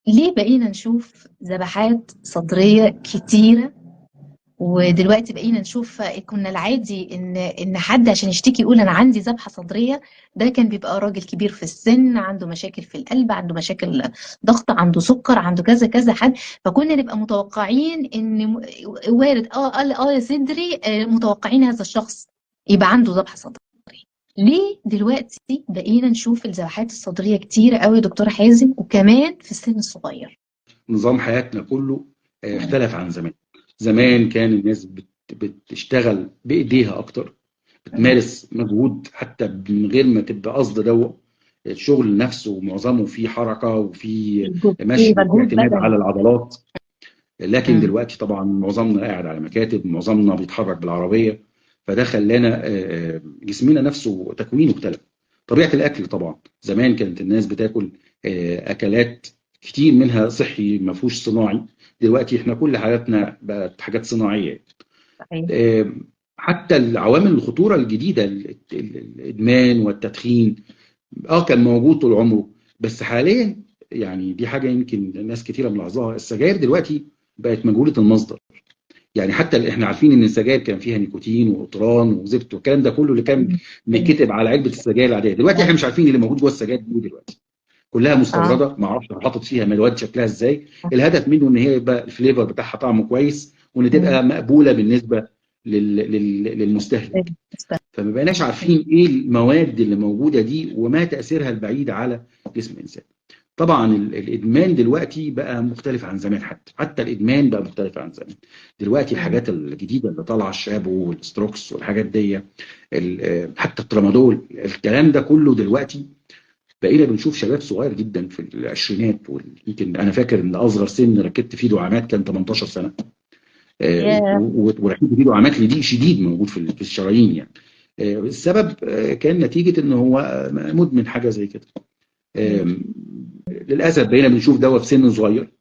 ليه بقينا نشوف ذبحات صدرية كتيرة؟ ودلوقتي بقينا نشوف، كنا العادي ان حد عشان يشتكي يقول انا عندي ذبحة صدرية، ده كان بيبقى راجل كبير في السن، عنده مشاكل في القلب، عنده مشاكل ضغط، عنده سكر، عنده كذا كذا حد. فكنا نبقى متوقعين ان وارد قال يا صدري، متوقعين هذا الشخص يبقى عنده ذبحة صدرية. ليه دلوقتي بقينا نشوف الذبحات الصدرية كتيرة قوي يا دكتور حازم، وكمان في السن الصغير؟ نظام حياتنا كله اختلف عن زمان. زمان كان الناس بتشتغل بايديها اكتر، بتمارس مجهود حتى من غير ما تبقى قصد الشغل نفسه معظمه فيه حركه وفيه في مشي وفيه مجهود اعتماد على بدني. العضلات. لكن مم. دلوقتي طبعا معظمنا قاعد على مكاتب، معظمنا بيتحرك بالعربيه، فده خلانا جسمنا نفسه تكوينه اختلف. طبيعه الاكل طبعا، زمان كانت الناس بتاكل اكلات كتير منها صحي ما فيهوش صناعي. دلوقتي احنا كل حياتنا بقت حاجات صناعيه. صحيح. آه، حتى العوامل الخطوره الجديده، الادمان والتدخين، كان موجود طول عمره، بس حاليا يعني دي حاجه يمكن ناس كتيره ملاحظاها، السجاير دلوقتي بقت مجهوله المصدر. يعني حتى احنا عارفين ان السجاير كان فيها نيكوتين وقطران وزفت والكلام ده كله اللي كان بيتكتب على علبه السجاير العاديه، دلوقتي احنا مش عارفين اللي موجود جوه السجاير دي دلوقتي. كلها اه. مستورده، ما اعرفش حاطط فيها مواد شكلها ازاي. الهدف منه ان هي يبقى الفليفر بتاعها طعمه كويس، وان مم. تبقى مقبوله بالنسبه للمستهلك. فما بقيناش عارفين ايه المواد اللي موجوده دي وما تاثيرها البعيد على جسم الانسان. طبعا الادمان دلوقتي بقى مختلف عن زمان، حتى الادمان بقى مختلف عن زمان. دلوقتي مم. الحاجات الجديده اللي طالعه، الشابو والستروكس والحاجات دي، حتى الترامادول، الكلام ده كله دلوقتي بقينا بنشوف شباب صغير جدا في العشرينات. يمكن انا فاكر ان اصغر سن ركبت فيه دعامات كان 18 سنه. ياه. وركبت فيه دعامات لضيق شديد موجود في الشرايين يعني. السبب كان نتيجه ان هو مدمن حاجه زي كده. مم. للاسف بقينا بنشوف دواء في سن صغير،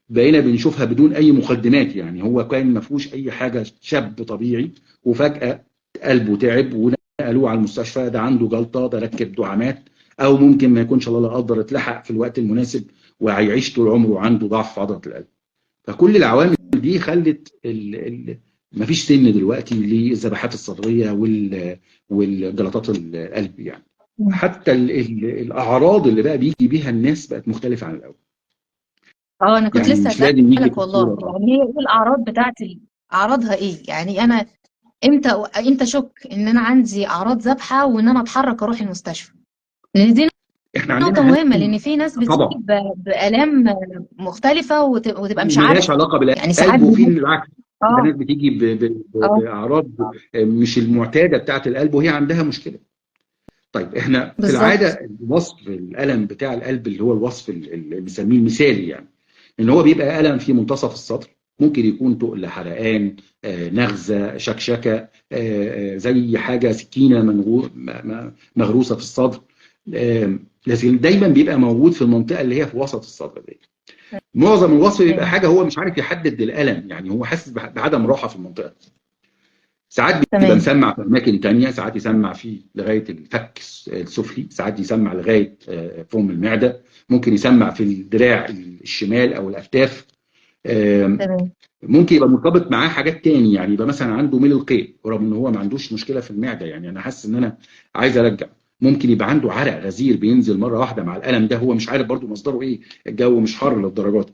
بقينا بنشوفها بدون اي مقدمات. يعني هو كان ما فيهوش اي حاجه، شاب طبيعي وفجاه قلبه تعب ونقلوه على المستشفى، ده عنده جلطه، ده ركب دعامات، او ممكن ما يكونش الله لا قدر اتلحق في الوقت المناسب وهيعيش طول عمره عنده ضعف في عضله القلب. فكل العوامل دي خلت ما فيش سن دلوقتي للذبحات الصدريه والجلطات القلب يعني. مم. حتى الاعراض اللي بقى بيجي بيها الناس بقت مختلفه عن الاول. اه، انا كنت يعني لسه مش لازم يجي اسالك في والله، الصوره. يعني هي ايه الاعراض بتاعتي؟ اعراضها ايه؟ يعني انا امتى شك ان انا عندي اعراض ذبحه وان انا اتحرك اروح المستشفى؟ لان دي احنا نقطه عندنا مهمه، اهم. لان في ناس بتيجي طبعا بالام مختلفه وتبقى مش ملهاش عارفه. علاقه يعني ساعات بالقلب، وفي العكس، في اه. ناس بتيجي اه. باعراض مش المعتاده بتاعت القلب وهي عندها مشكله. طيب احنا في بالظبط. العاده وصف الالم بتاع القلب اللي هو الوصف اللي بنسميه المثالي، يعني ان هو بيبقى الم في منتصف السطر، ممكن يكون تقل، حرقان، نغزه، شكشكه، زي حاجه سكينه مغروسه في الصدر. لكن دايما بيبقى موجود في المنطقه اللي هي في وسط الصدر دي. معظم الوصف بيبقى تمام. حاجه هو مش عارف يحدد الالم، يعني هو حاسس بعدم راحه في المنطقه. ساعات بيبقى تمام. مسمع في اماكن تانية، ساعات يسمع فيه لغايه الفك السفلي، ساعات يسمع لغايه فم المعده، ممكن يسمع في الدراع الشمال او الاكتاف. تمام. ممكن يبقى مرتبط معاه حاجات تاني، يعني يبقى مثلا عنده ميل القيء رغم ان هو ما عندوش مشكله في المعده، يعني انا حاسس ان انا عايز ارجع. ممكن يبقى عنده عرق غزير بينزل مره واحده مع الالم ده، هو مش عارف برضو مصدره ايه، الجو مش حر للدرجات.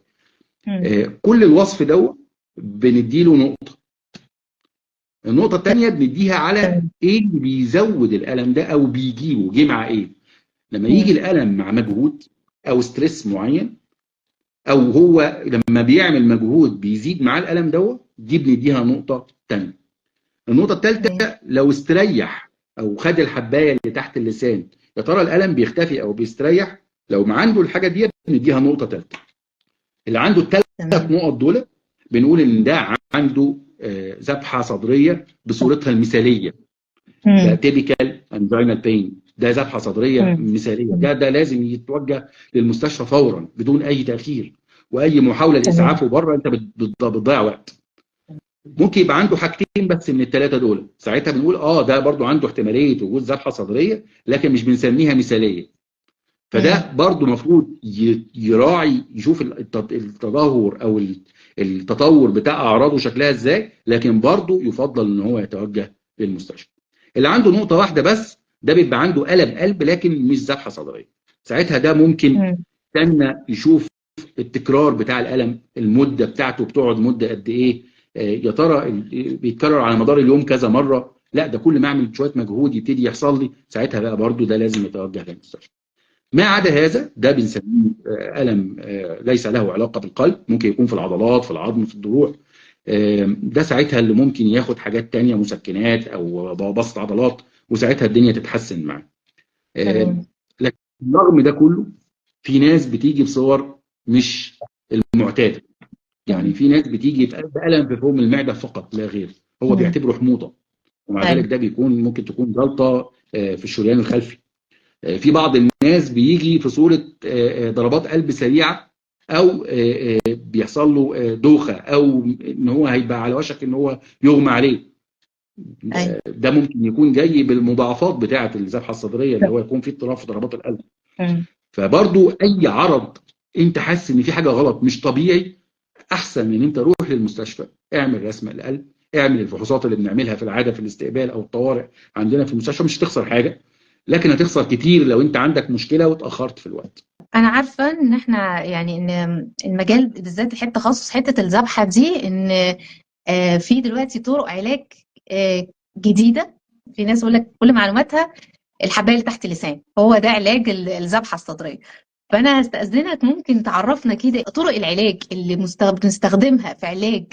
مم. كل الوصف ده بنديله نقطه. النقطه الثانيه بنديها على تمام. ايه اللي بيزود الالم ده او بيجيبه، جه مع ايه. لما يجي مم. الالم مع مجهود او ستريس معين، او هو لما بيعمل مجهود بيزيد معاه الالم ده، دي بنديها نقطه ثانيه. النقطه تمام. الثالثه لو استريح او خد الحبايه اللي تحت اللسان، يا ترى الالم بيختفي او بيستريح. لو ما عنده الحاجه دي بنديها نقطه ثالثه. اللي عنده الثلاث تمام. نقط دول بنقول ان ده عنده ذبحه صدريه بصورتها المثاليه. ده مم. تيبيكال انجينال بين، ده ذبحه صدريه مم. مثاليه، مم. ده لازم يتوجه للمستشفى فورا بدون اي تاخير، واي محاوله تمام. لاسعافه بره انت بتضيع وقت. ممكن يبقى عنده حاجتين بس من الثلاثه دول، ساعتها بنقول ده برضو عنده احتماليه وجود ذبحه صدريه لكن مش بنسميها مثاليه. فده برضو مفروض يراعي يشوف التدهور او التطور بتاع اعراضه شكلها ازاي، لكن برضو يفضل ان هو يتوجه للمستشفى. اللي عنده نقطة واحدة بس ده بيبقى عنده ألم قلب لكن مش ذبحة صدرية، ساعتها ده ممكن استنى يشوف التكرار بتاع الألم، المدة بتاعته بتقعد مدة قد ايه، يا ترى بيتكرر على مدار اليوم كذا مرة، لا ده كل ما اعمل شوية مجهود يبتدي يحصل لي، ساعتها بقى برضو ده لازم يتوجه للمستشفى. ما عدا هذا ده بنسميه ألم ليس له علاقة بالقلب، ممكن يكون في العضلات، في العظم، في الضلوع، ده ساعتها اللي ممكن ياخد حاجات تانية مسكنات او بسط عضلات، وساعتها الدنيا تتحسن معاه. لكن رغم ده كله في ناس بتيجي بصور مش المعتاده، يعني في ناس بتيجي بألم في فم المعده فقط لا غير، هو بيعتبره حموضه، ومع ذلك ده ممكن تكون جلطه في الشريان الخلفي. في بعض الناس بيجي في صوره ضربات قلب سريعه، او بيحصل له دوخه، او ان هو هيبقى على وشك ان هو يغمى عليه. ده ممكن يكون جاي بالمضاعفات بتاعه الذبحه الصدريه، اللي هو يكون في اضطراب في ضربات القلب. فبرضو اي عرض انت حاسس ان في حاجه غلط مش طبيعي، احسن من ان انت روح للمستشفى، اعمل رسم القلب، اعمل الفحوصات اللي بنعملها في العاده في الاستقبال او الطوارئ عندنا في المستشفى، مش هتخسر حاجه، لكن هتخسر كتير لو انت عندك مشكله واتاخرت في الوقت. انا عارفه ان احنا يعني ان المجال بالذات تخصص حته الذبحه دي، ان في دلوقتي طرق علاج جديده. في ناس يقول لك كل معلوماتها الحبايه اللي تحت اللسان، هو ده علاج الذبحه الصدريه. فانا هستأذنك ممكن تعرفنا كده طرق العلاج اللي بنستخدمها في علاج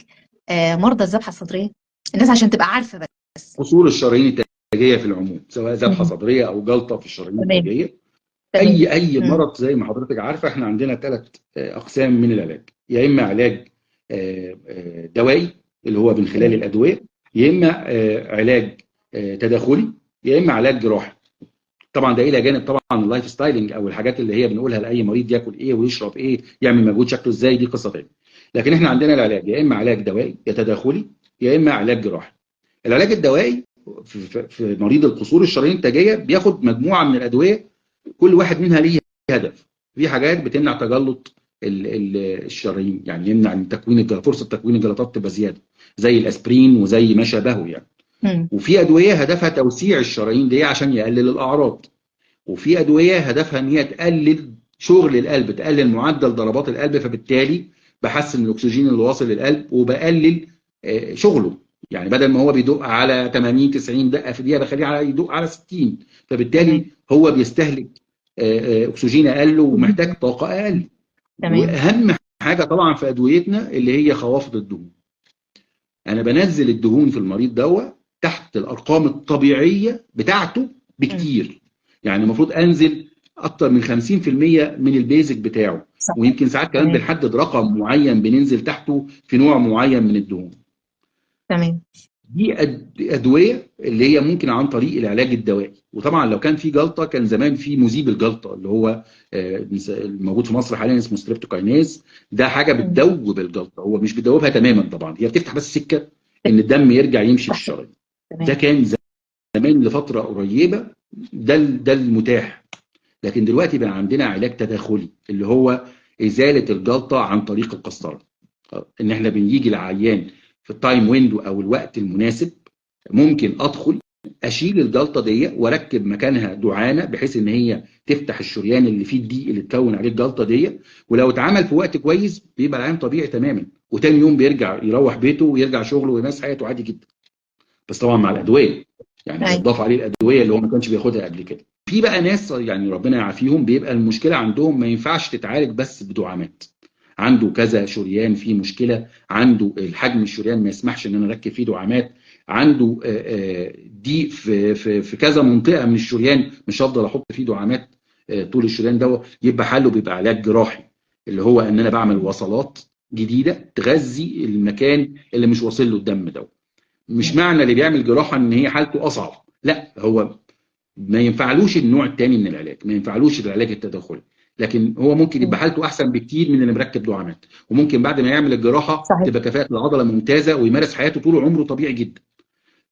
مرضى الذبحه الصدريه، الناس عشان تبقى عارفه. بس قصور الشرايين التاجيه في العموم، سواء ذبحه صدريه او جلطه في الشرايين التاجيه، اي مرض زي ما حضرتك عارفه احنا عندنا 3 اقسام من العلاج، يا اما علاج دوائي اللي هو من خلال الادويه، يا اما علاج تداخلي، يا اما علاج جراحي. طبعا ده الى جانب طبعا اللايف ستايلنج او الحاجات اللي هي بنقولها لاي مريض ياكل ايه ويشرب ايه، يعمل مجهود شكله ازاي، دي قصه ثانيه. لكن احنا عندنا العلاج يا اما علاج دوائي يا تداخلي، يا اما علاج جراحي. العلاج الدوائي في مريض القصور الشرايين التاجيه بياخد مجموعه من الادويه، كل واحد منها ليه هدف. في حاجات بتمنع تجلط الشرايين، يعني يمنع ان فرصه تكوين الجلطات تبقى زياده، زي الاسبرين وزي ما شابهه يعني. وفي ادويه هدفها توسيع الشرايين دي عشان يقلل الاعراض، وفي ادويه هدفها ان هي تقلل شغل القلب، تقلل معدل ضربات القلب، فبالتالي بحسن الاكسجين اللي واصل للقلب وبقلل شغله. يعني بدل ما هو بيدق على 80 90 دقه في دقيقه بخليه يدق على 60، فبالتالي هو بيستهلك اكسجين اقل ومحتاج طاقه اقل. واهم حاجه طبعا في ادويتنا اللي هي خوافض الدهون. انا بنزل الدهون في المريض دوت تحت الارقام الطبيعيه بتاعته بكتير، يعني المفروض انزل اكتر من 50% من البيزك بتاعه، ويمكن ساعات كمان بنحدد رقم معين بننزل تحته في نوع معين من الدهون. تمام. دي ادويه اللي هي ممكن عن طريق العلاج الدوائي. وطبعا لو كان في جلطه كان زمان في مذيب الجلطه اللي هو موجود في مصر حاليا اسمه ستريبتوكاينيز، ده حاجه بتدوب الجلطه، هو مش بتدوبها تماما طبعا، هي بتفتح بس سكه ان الدم يرجع يمشي في الشرايين. ده كان زمان لفتره قريبه ده المتاح، لكن دلوقتي بقى عندنا علاج تداخلي اللي هو ازاله الجلطه عن طريق القسطره. ان احنا بنيجي العيان في التايم ويندو او الوقت المناسب، ممكن ادخل اشيل الجلطه دي واركب مكانها دعامه بحيث ان هي تفتح الشريان اللي فيه الضيق اللي اتكون عليه الجلطه دي، ولو اتعمل في وقت كويس بيبقى العيان طبيعي تماما، وتاني يوم بيرجع يروح بيته ويرجع شغله ويمارس حياته عادي جدا. بس طبعا مع الادويه، يعني يضاف عليه الادويه اللي هو ما كانش بياخدها قبل كده. في بقى ناس يعني ربنا يعافيهم بيبقى المشكله عندهم ما ينفعش تتعالج بس بدعامات، عنده كذا شريان فيه مشكله، عنده الحجم الشريان ما يسمحش ان انا اركب فيه دعامات، عنده ضيق في كذا منطقه من الشريان، مش هفضل احط فيه دعامات طول الشريان ده، يبقى حله بيبقى علاج جراحي اللي هو ان انا بعمل وصلات جديده تغذي المكان اللي مش واصل له الدم ده. مش معنى اللي بيعمل جراحه ان هي حالته اصعب، لا، هو ما ينفعلوش النوع الثاني من العلاج، ما ينفعلوش العلاج التداخلي، لكن هو ممكن يبقى حالته احسن بكتير من اللي مركب دعامات، وممكن بعد ما يعمل الجراحه تبقى كفاءه العضله ممتازه ويمارس حياته طول عمره طبيعي جدا.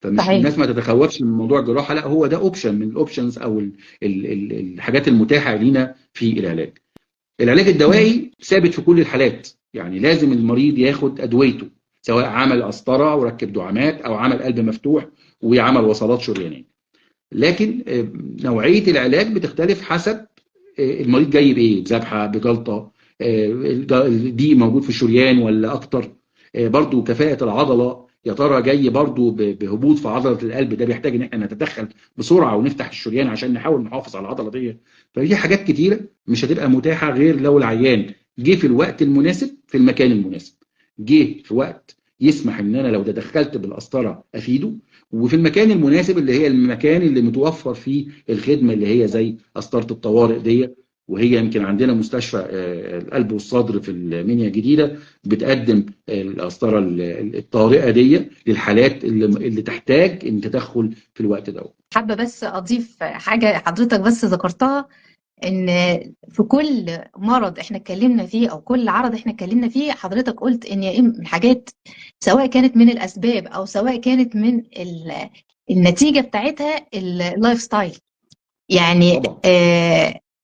فمش صحيح. الناس ما تتخوفش من موضوع الجراحه، لا هو ده اوبشن من الاوبشنز او الحاجات المتاحه لينا في العلاج. العلاج الدوائي ثابت في كل الحالات، يعني لازم المريض ياخد ادويته، سواء عمل قسطره وركب دعامات او عمل قلب مفتوح وعمل وصلات شريانيه. لكن نوعيه العلاج بتختلف حسب المريض جاي بايه، بذبحه، بجلطه، دي موجود في الشريان ولا اكتر. برضو كفاءه العضله، يا ترى جاي برضو بهبوط في عضله القلب، ده بيحتاج ان احنا نتدخل بسرعه ونفتح الشريان عشان نحاول نحافظ على العضله دي. فدي حاجات كتيره مش هتبقى متاحه غير لو العيان جه في الوقت المناسب في المكان المناسب، جه في وقت يسمح ان انا لو تدخلت بالقسطره افيده، وفي المكان المناسب اللي هي المكان اللي متوفر فيه الخدمه اللي هي زي قسطره الطوارئ دي. وهي يمكن عندنا مستشفى القلب والصدر في المنيا الجديده بتقدم القسطره الطارئه دي للحالات اللي تحتاج ان تدخل في الوقت ده. حابة بس أضيف حاجة حضرتك بس ذكرتها، إن في كل مرض إحنا اتكلمنا فيه أو كل عرض إحنا اتكلمنا فيه حضرتك قلت إن يا إما الحاجات سواء كانت من الأسباب أو سواء كانت من النتيجة بتاعتها اللايف ستايل. يعني طبعا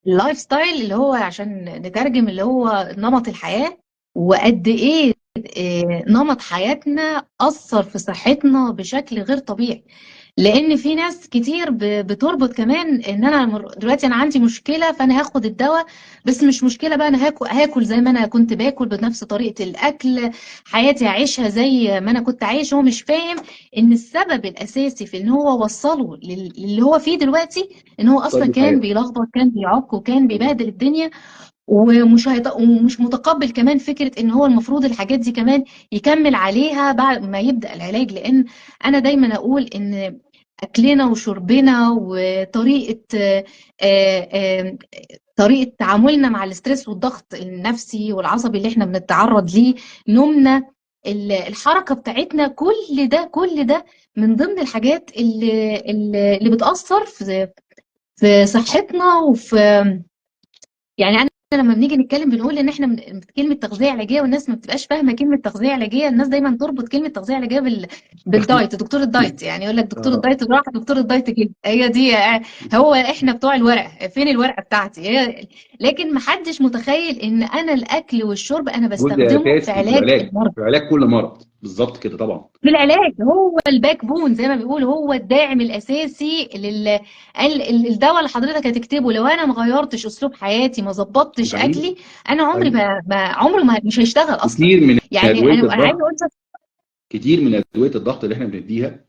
اللايف ستايل اللي هو عشان نترجم اللي هو نمط الحياة، وقد إيه نمط حياتنا أثر في صحتنا بشكل غير طبيعي. لان في ناس كتير بتربط كمان ان انا دلوقتي انا عندي مشكله فانا هاخد الدواء، بس مش مشكله بقى، انا هاكل زي ما انا كنت باكل بنفس طريقه الاكل، حياتي هعيشها زي ما انا كنت عايش. هو مش فاهم ان السبب الاساسي في ان هو وصله للي هو فيه دلوقتي ان هو اصلا طيب كان الحياه بيلخبط، كان بيعك، وكان طبعا. بيبهدل الدنيا. ومش متقبل كمان فكرة ان هو المفروض الحاجات دي كمان يكمل عليها بعد ما يبدأ العلاج. لان انا دايما اقول ان اكلنا وشربنا وطريقة طريقة تعاملنا مع الاسترس والضغط النفسي والعصبي اللي احنا بنتعرض ليه، نومنا، الحركة بتاعتنا، كل ده من ضمن الحاجات اللي بتأثر في صحتنا. يعني انا لما بنيجي نتكلم بنقول ان احنا كلمه تغذيه علاجيه، والناس ما بتبقاش فاهمه كلمه تغذيه علاجيه. الناس دايما تربط كلمه تغذيه علاجيه بالدايت، دكتور الدايت، يعني يقول لك دكتور اه الدايت راح دكتور الدايت كده، هي دي. هو احنا بتوع الورقه، فين الورقه بتاعتي هي؟ لكن ما حدش متخيل ان انا الاكل والشرب انا جزء بستخدمه في اساسي في علاج العلاج، المرض، في علاج كل مرض بالظبط كده طبعا. في العلاج. هو الباك بون زي ما بيقول، هو الداعم الاساسي الدواء اللي حضرتك هتكتبه لو انا ما غيرتش اسلوب حياتي، ما ظبطتش حقيقي اكلي، انا عمري حقيقي. عمره ما مش هيشتغل اصلا. كتير من يعني ادويه انا عايزه الضغط، اقول لك. كتير من ادويه الضغط اللي احنا بنديها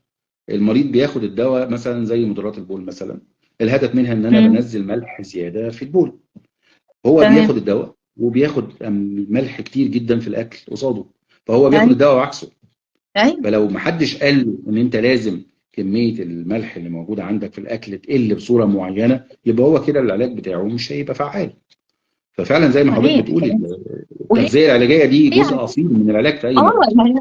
المريض بياخد الدواء مثلا زي مضادات البول مثلا، الهدف منها ان انا مم. بنزل ملح زياده في البول. هو تمام. بياخد الدواء وبياخد ملح كتير جدا في الاكل قصاده، فهو بياخد ايوه، الدواء وعكسه. ايوه. فلو ما حدش قال له ان انت لازم كميه الملح اللي موجوده عندك في الاكل تقل بصوره معينه، يبقى هو كده العلاج بتاعه مش هيبقى فعال. ففعلا زي ما حضرتك صحيح. بتقولي وهي التغذيه العلاجيه دي جزء اصيل من العلاج في اي اه مرض. يعني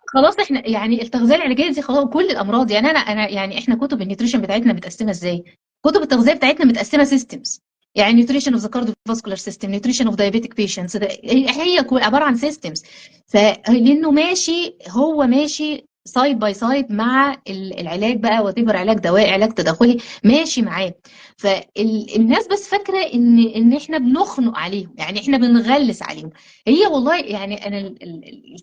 خلاص احنا يعني التغذيه العلاجيه دي خلاص كل الامراض. يعني انا يعني احنا كتب النيوتريشن بتاعتنا متقسمه ازاي؟ كتب التغذيه بتاعتنا متقسمه سيستمز. يعني نيوتريشن اوف ذا كارديوفاسكولار سيستم، نيوتريشن اوف دايابيتك بيشنتس، هي عباره عن سيستمز. فلانه ماشي، هو ماشي سايد باي سايد مع العلاج بقى، وتبر علاج دوائي، علاج تداخلي، ماشي معاه. فالناس بس فاكره ان احنا بنخنق عليهم، يعني احنا بنغلس عليهم. هي والله يعني انا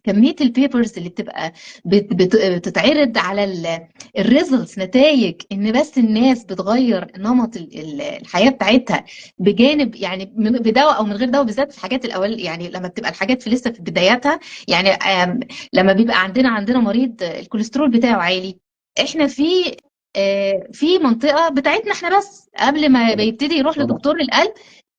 كميه البيبرز اللي بتبقى بتتعرض على الريزلتس، نتائج ان بس الناس بتغير نمط الحياه بتاعتها بجانب، يعني بدواء او من غير دواء، بالذات في الحاجات الاول، يعني لما بتبقى الحاجات في لسه في بداياتها. يعني لما بيبقى عندنا مريض الكوليسترول بتاعه عالي، احنا في منطقه بتاعتنا احنا بس قبل ما طبعا يبتدي يروح طبعا لدكتور القلب،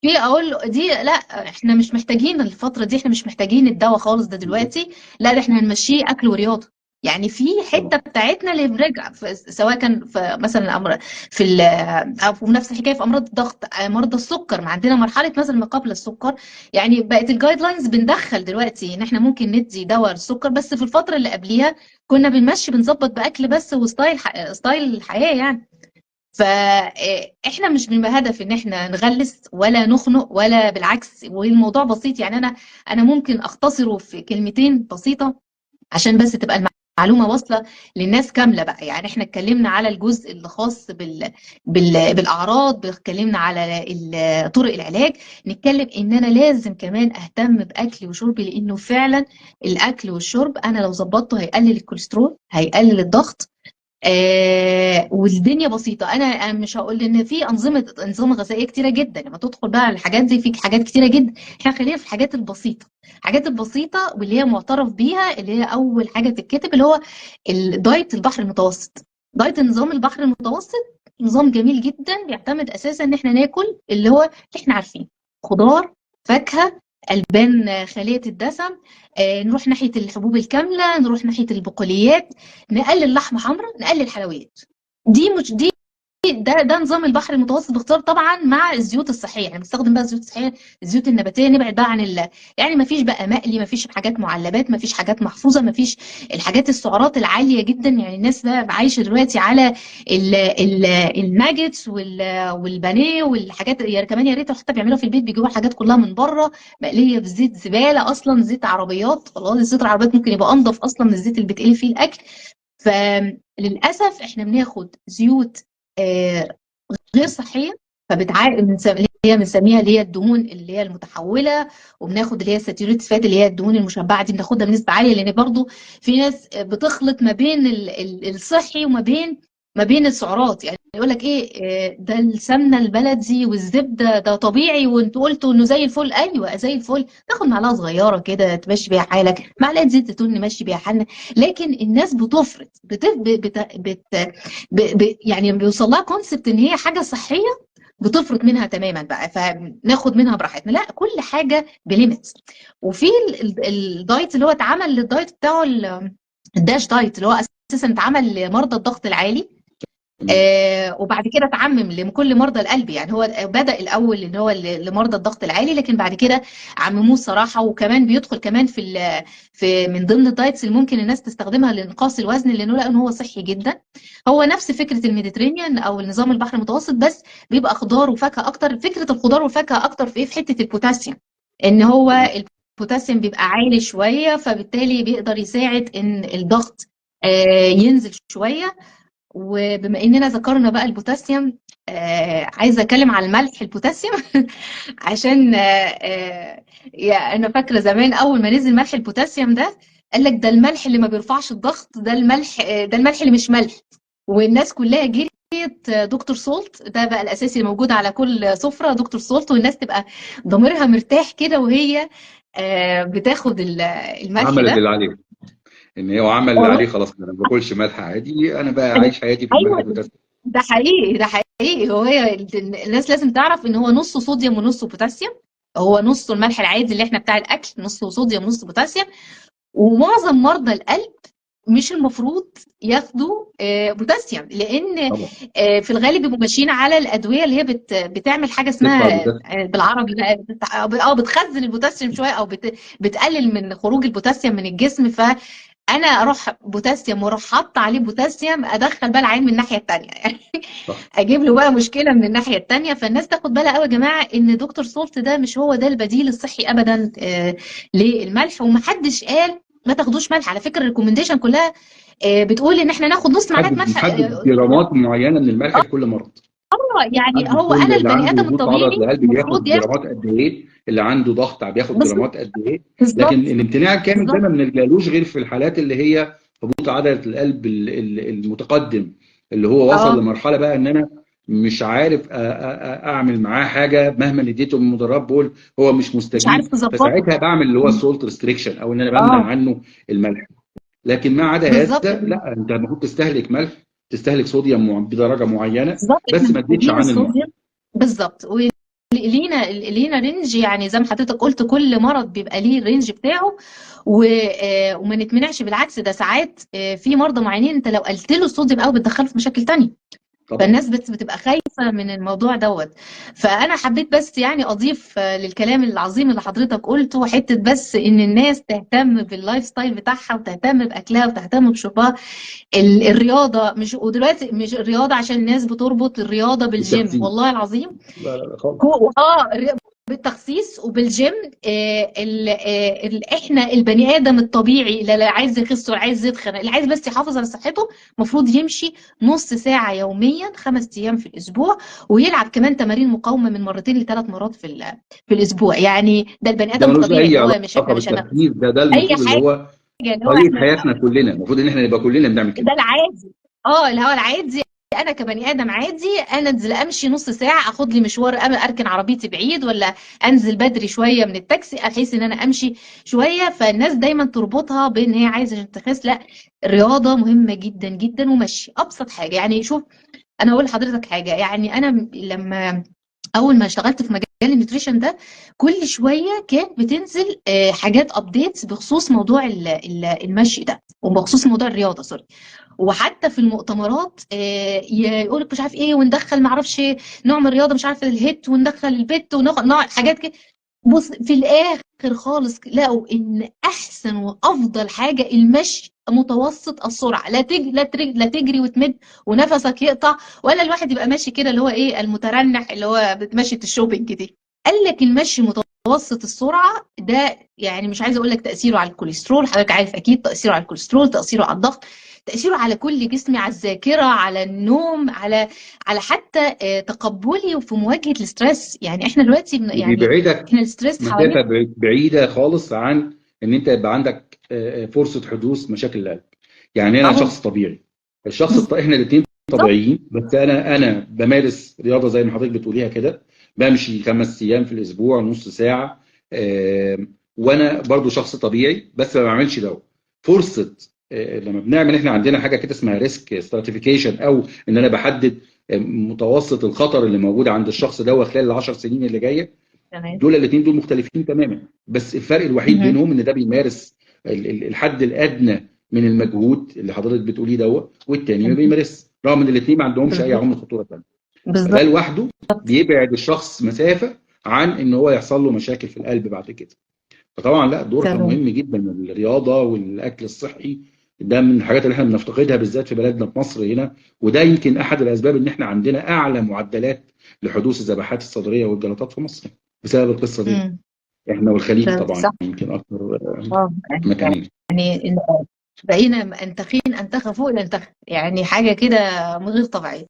في اقول له دي لا، احنا مش محتاجين الفتره دي، احنا مش محتاجين الدواء خالص ده بالظبط دلوقتي، لا ده احنا هنمشيه اكل ورياضه. يعني في حته طبعا. بتاعتنا اللي بنرجع سواء كان في مثلا امر او نفس الحكايه في امراض الضغط، مرضى السكر، ما عندنا مرحله مثلا ما قبل السكر. يعني بقت الجايد لاينز بندخل دلوقتي ان احنا ممكن ندي دواء السكر، بس في الفتره اللي قبليها كنا بنظبط باكل بس وستايل ستايل الحياه يعني. فاحنا مش بنبقى هدف ان احنا نغلس ولا نخنق، ولا بالعكس، والموضوع بسيط. يعني انا ممكن اختصره في كلمتين بسيطه عشان بس تبقى معلومة واصلة للناس كاملة بقى. يعني احنا اتكلمنا على الجزء اللي خاص بالأعراض، اتكلمنا على طرق العلاج، نتكلم ان انا لازم كمان اهتم باكلي وشربي، لانه فعلا الاكل والشرب انا لو ظبطته هيقلل الكوليسترول، هيقلل الضغط. والدنيا بسيطه. انا مش هقول ان في انظمه غذائيه كتيره جدا، لما تدخل بقى على الحاجات دي في حاجات كتيره جدا. احنا خلينا في الحاجات البسيطه، الحاجات البسيطه واللي هي معترف بيها، اللي هي اول حاجه تتكتب اللي هو الدايت البحر المتوسط. دايت نظام البحر المتوسط نظام جميل جدا، بيعتمد اساسا ان احنا ناكل اللي هو اللي احنا عارفينه، خضار، فاكهه، البان خاليه الدسم، نروح ناحيه الحبوب الكامله، نروح ناحيه البقوليات، نقلل لحمه حمراء، نقلل حلويات. دي مش دي ده نظام البحر المتوسط باختصار، طبعا مع الزيوت الصحيه. يعني بنستخدم بقى الزيوت الصحيه، الزيوت النباتيه، نبعد بقى عن يعني ما فيش بقى مقلي، ما فيش حاجات معلبات، ما فيش حاجات محفوظه، ما فيش الحاجات السعرات العاليه جدا. يعني الناس بقى عايشه دلوقتي على الناجتس والبانيه والحاجات. يعني كمان يا ريت حتى بيعملوها في البيت، بيجيبوا الحاجات كلها من بره مقليه في زيت زباله، اصلا زيت عربيات. والله زيت العربيات ممكن يبقى انضف اصلا من الزيت اللي بتقلي فيه الاكل. فللاسف احنا بناخد زيوت غير صحيه، اللي هي بنسميها اللي هي الدهون اللي هي المتحوله، وبناخد اللي هي الساتيوريت فات اللي هي الدهون المشبعه. دي بناخدها بنسبه عاليه، لان برضو في ناس بتخلط ما بين الصحي وما بين السعرات. يعني يقول لك ايه، ده السمنه البلدي والزبده ده طبيعي، وانتوا قلتوا انه زي الفل. ايوه زي الفل، تاخد معلقه صغيره كده تمشي بيها حالك، معلقه زيت زيتون نمشي بيها حالنا. لكن الناس بتفرط يعني بيوصل لها كونسبت ان هي حاجه صحيه، بتفرط منها تماما بقى، فناخد منها براحتنا. لا، كل حاجه بليميتس. وفي الدايت اللي هو اتعمل للدايت بتاعه الداش دايت، اللي هو اساسا اتعمل لمرضى الضغط العالي. وبعد كده اتعمم لكل مرضى القلب. يعني هو بدأ الأول إن هو لمرضى الضغط العالي، لكن بعد كده عمموه الصراحة. وكمان بيدخل كمان في من ضمن الدايتس اللي ممكن الناس تستخدمها لإنقاص الوزن، لأنه لقوا إن هو صحي جدا. هو نفس فكرة الميديترينيان أو النظام البحر المتوسط، بس بيبقى خضار وفاكهة أكتر. فكرة الخضار والفاكهة أكتر في إيه؟ في حتة البوتاسيوم، إن هو البوتاسيوم بيبقى عالي شوية، فبالتالي بيقدر يساعد إن الضغط ينزل شوية. وبما اننا ذكرنا بقى البوتاسيوم، عايزه اتكلم على الملح البوتاسيوم عشان انا فاكره زمان اول ما نزل ملح البوتاسيوم ده، قال لك ده الملح اللي ما بيرفعش الضغط، ده الملح ده الملح اللي مش ملح. والناس كلها جريت دكتور سولت، ده بقى الاساسي اللي موجود على كل سفره، دكتور سولت، والناس تبقى ضميرها مرتاح كده وهي بتاخد الملح عملت ده. اللي عليه، ان هو عمل اللي والله عليه خلاص. انا ما باكلش ملح عادي، انا بقى عايش حياتي بالملح ايوه، البوتاسيوم. ده حقيقي، ده حقيقي. الناس لازم تعرف ان هو نصه صوديوم ونصه بوتاسيوم. هو نصه الملح العادي اللي احنا بتاع الاكل، نصه صوديوم ونصه بوتاسيوم. ومعظم مرضى القلب مش المفروض ياخدوا بوتاسيوم، لان طبعا في الغالب بيبقوا ماشيين على الادويه اللي هي بتعمل حاجه تدفع اسمها البوتاسيوم. بالعربي بقى بتخزن البوتاسيوم شويه، او بتقلل من خروج البوتاسيوم من الجسم. انا اروح بوتاسيوم واروح حاطه عليه بوتاسيوم، ادخل بقى العين من الناحيه الثانيه يعني صح. اجيب له بقى مشكله من الناحيه الثانيه. فالناس تاخد بالها قوي يا جماعه ان دكتور سولت ده مش هو ده البديل الصحي ابدا للملح. ومحدش قال ما تاخدوش ملح. على فكره الريكومنديشن كلها بتقول ان احنا ناخد نص معلقه ملح. محدد جرامات معينه من الملح لكل مرض. يعني محدد هو كل انا اللي البني عنده ادم هبوط عضله الطبيعي القلب المفروض بياخد ياخد. جرامات قد ايه، اللي عنده ضغط بياخد بالظبط، جرامات قد ايه. لكن بالظبط، الامتناع الكامل ده بالظبط. ما بنلجالوش غير في الحالات اللي هي هبوط عضله القلب المتقدم، اللي هو وصل اه، لمرحله بقى ان انا مش عارف اعمل معاه حاجه مهما اديته من مدرب بول، هو مش مش عارف مستجيب. تظبطه. فساعتها بعمل اللي هو السولت ريستريكشن، او ان انا بمنع اه، عنه الملح. لكن ما عدا بالظبط، هذا لا، انت المفروض تستهلك ملح، تستهلك صوديوم بدرجه معينه، بالظبط. احنا بس ما تزيدش محتاجين عن النص. الصوديوم. بالظبط. لينا رينج، يعني زي ما حضرتك قلت كل مرض بيبقى ليه الرينج بتاعه. وما نتمنعش، بالعكس ده ساعات في مرضى معينين انت لو قلت له الصوديوم قوي بتدخله في مشاكل تانية. طبعا. فالناس بتبقى خايفة من الموضوع دوت. فأنا حبيت بس يعني أضيف للكلام العظيم اللي حضرتك قلته حتة، بس إن الناس تهتم باللايف ستايل بتاعها، وتهتم بأكلها، وتهتم بشربها. الرياضة مش، ودلوقتي مش الرياضة عشان الناس بتربط الرياضة بالجيم، التخسيس. والله العظيم. لا لا لا خالص. بالتخسيس وبالجيم. احنا البني ادم الطبيعي اللي لا عايز يخس ولا عايز يتخن، اللي عايز بس يحافظ على صحته، المفروض يمشي نص ساعه يوميا 5 ايام في الاسبوع، ويلعب كمان تمارين مقاومه من 2 ل3 مرات في الاسبوع. يعني ده البني ده ادم ملوش الطبيعي اي اللي هو مش علاقه احنا مش بالتخسيس، ده اي المفروض اللي حاجه، هو اللي هو طريقه احنا حياتنا كلنا، المفروض ان احنا نبقى كلنا بنعمل كده. ده العادي. اه اللي هو العادي. انا كبني ادم عادي انا انزل امشي نص ساعه، اخد لي مشوار، اركن عربيتي بعيد، ولا انزل بدري شويه من التاكسي بحيث ان انا امشي شويه. فالناس دايما تربطها بان هي عايزه عشان تخس. لا، الرياضه مهمه جدا جدا، ومشي ابسط حاجه. يعني شوف، انا اقول لحضرتك حاجه. يعني انا لما اول ما اشتغلت في مجال النيوتريشن ده، كل شويه كانت بتنزل حاجات ابديتس بخصوص موضوع المشي ده، وبخصوص موضوع الرياضه، سوري. وحتى في المؤتمرات يقول لك مش عارف ايه، وندخل ما اعرفش نوع من الرياضه، مش عارف الهيت، وندخل البت، ونوع حاجات كده. بص، في الاخر خالص لقوا ان احسن وافضل حاجه المشي متوسط السرعه. لا تجري وتمد ونفسك يقطع، ولا الواحد يبقى ماشي كده اللي هو ايه المترنح اللي هو بتمشي الشوبينج دي. قال لك المشي متوسط السرعه ده، يعني مش عايزه اقول لك تاثيره على الكوليسترول، حضرتك عارف اكيد تاثيره على الكوليسترول، تاثيره على الضغط، تاثيره على كل جسمي، على الذاكره، على النوم، على حتى تقبلي في مواجهه الاسترس. يعني احنا دلوقتي يعني وبيبعدك احنا الاسترس حوالينا. مسافه بعيده خالص عن ان انت يبقى عندك فرصه حدوث مشاكل القلب. يعني انا اهو شخص طبيعي، احنا الاثنين بالظبط. طبيعيين، بس انا بمارس رياضه زي ما حضرتك بتقوليها كده، بمشي 5 ايام في الاسبوع نص ساعه. وانا برضو شخص طبيعي، بس ما بعملش ده. فرصه لما بنعمل، احنا عندنا حاجه كده اسمها ريسك ستراتيفيكيشن، او ان انا بحدد متوسط الخطر اللي موجود عند الشخص ده خلال ال10 سنين اللي جايه. تمام. دول الاثنين دول مختلفين تماما، بس الفرق الوحيد مهم. بينهم ان ده بيمارس الحد الادنى من المجهود اللي حضرتك بتقوليه والتاني ما مهم. بيمارس، رغم ان الاثنين ما عندهمش اي بالظبط. عوامل خطوره ثانيه. فده بالظبط. لوحده بيبعد الشخص مسافه عن ان هو يحصل له مشاكل في القلب بعد كده. فطبعا لا، دورها تمام. مهم جدا، الرياضه والاكل الصحي ده من الحاجات اللي احنا بنفتقدها بالذات في بلدنا في مصر هنا. وده يمكن احد الاسباب ان احنا عندنا اعلى معدلات لحدوث الذبحات الصدريه والجلطات في مصر بسبب القصه دي. مم. احنا والخليج طبعا صح. يمكن اكثر يعني مكانين. يعني بقينا انتخين انتخى فوق الانتخى، يعني حاجه كده غير طبيعيه.